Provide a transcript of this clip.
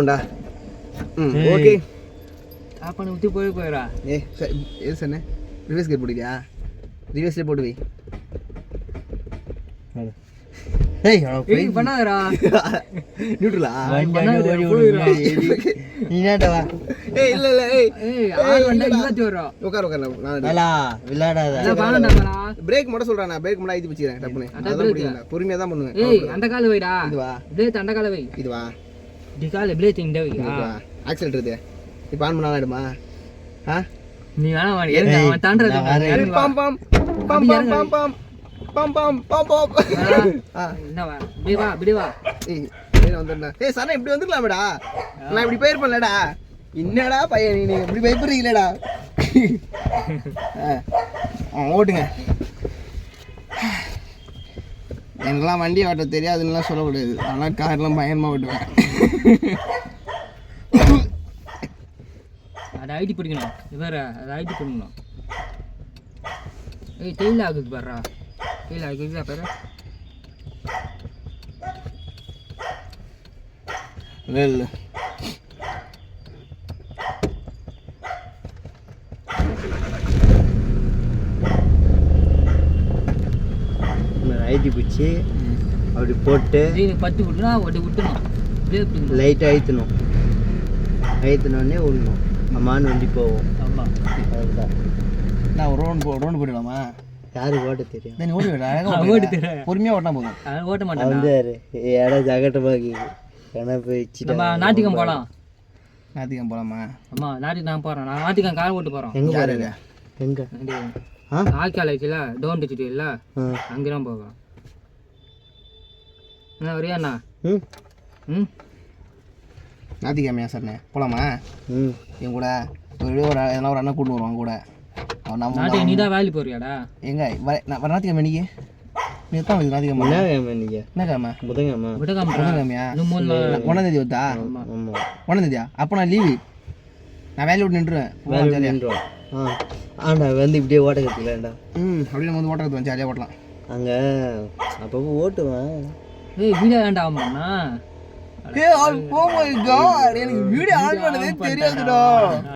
உண்டா ஓகே அப்ப நீ ஊத்தி போயிடா. எது சொன்னேன் ரிவர்ஸ் கேட் போடுவியா? ரிவர்ஸ்ல போட்டு வை. ஏய் பண்ணாதடா. நியூட்ரலா நீ என்னடா? ஏய் இல்ல ஆறு வண்டா 21 ரூபா. உட்கார் நான் நல்லா விளையாடாத. அத பாலண்டா. பிரேக் மட்டும் சொல்றேன் நான் பிரேக் மட்டும் ஐத்தி பிடிக்கிறேன் டப்புனே. அதான் பிடிக்கல. பொறுமையா தான் பண்ணுவேன். ஏய் அந்த கால வைடா. இதுவா? பிரேக் அந்த கால வை. இதுவா? டி கால பிரேக் இந்த வை. ஆக்சிலேட்டர் இது. இப்போ ஆன் பண்ணா ஆயிடுமா? நீ வேணா வாடி. ஏங்க அவன் தாண்டறது. பம் பம் பம் பம் பம் பம் பம் பம் பம் பம். என்னவா? இப்படி வா. ஏய் வந்துடா. ஏய் சரண இப்படி வந்துடலாமேடா. நான் இப்படி பேர் பண்ணலடா. என்னடா பையன் நீ இப்படி பயப்படுறீங்களேடா. ஓட்டுங்க. எனக்குலாம் வண்டி ஓட்ட தெரியாதுன்னுலாம் சொல்லக்கூடாது. ஆனால் கார்லாம் பயங்கரமாக ஓட்டுவேன். அதை ஐடி பிடிக்கணும். வேற அதை ஐடி பிடிக்கணும். ஏய் டெய்ல் ஆகுது பாருடா. டெய்ல் ஆகுது பாரு. இல்லை ஐடி பிடிச்சி அப்படி போட்டு பத்து விட்டுனா அப்படி விட்டுணும். லைட்டாக அழுத்தணுன்னே விடணும். அம்மான்னு வண்டி போவோம். ஆமாம் அதுதான். நான் ஒரு ரவுண்டு போயிடலாமா? யாருக்கு ஓட்ட தெரியும்? நீ ஓடி அழகாக ஓட்டு தெரியும். பொறுமையாக ஓட்டினா போதும். ஓட்ட மாட்டேன் வந்து இடம் ஜகட்டமாக்கி ஏன்னா போயிடுச்சு. நம்ம நாட்டிகம் போகலாம். நாத்திகம் போகலாமா? ஆமாம் நாட்டிகம் நான் போகிறேன். நான் நாட்டிகம் கார் ஓட்டு போகிறோம். எங்கே போகிறீங்க? எங்கே? ஆக்காலேஜில் டோன் டிச்சிட்டு இல்லை அங்கே தான் போவேன். என்ன வரியாண்ணா? நாத்திகமையா சார்ண்ணே போகலாமா? என் கூட ஒரு அண்ணன் கூட்டு வருவான் கூட. நாட்டிகம் நீ தான் வேலைக்கு போறியாடா? எங்க வர நாத்திகமை இன்னைக்கு நீ எத்தான் வந்து நாத்திகமை? என்ன கிழமை? புதன்கிழமையா? 1ஆம் தேதி வருதா? 1ஆம் தேதியா? அப்போ நான் லீவு. நான் வேலையை விட்டு நின்றுவேன். ஆண்டா வந்து இப்படியே ஓட்ட கற்றுக்கலாம்டா. அப்படியே நம்ம வந்து ஓட்ட கற்றுவேன். ஜாலியாக ஓட்டலாம். அங்கே அப்பப்போ ஓட்டுவேன். ஏய் வீடியோ வேண்டாமாண்ணா? எனக்கு வீடியோ ஆன் பண்ணதே தெரியாதுடா.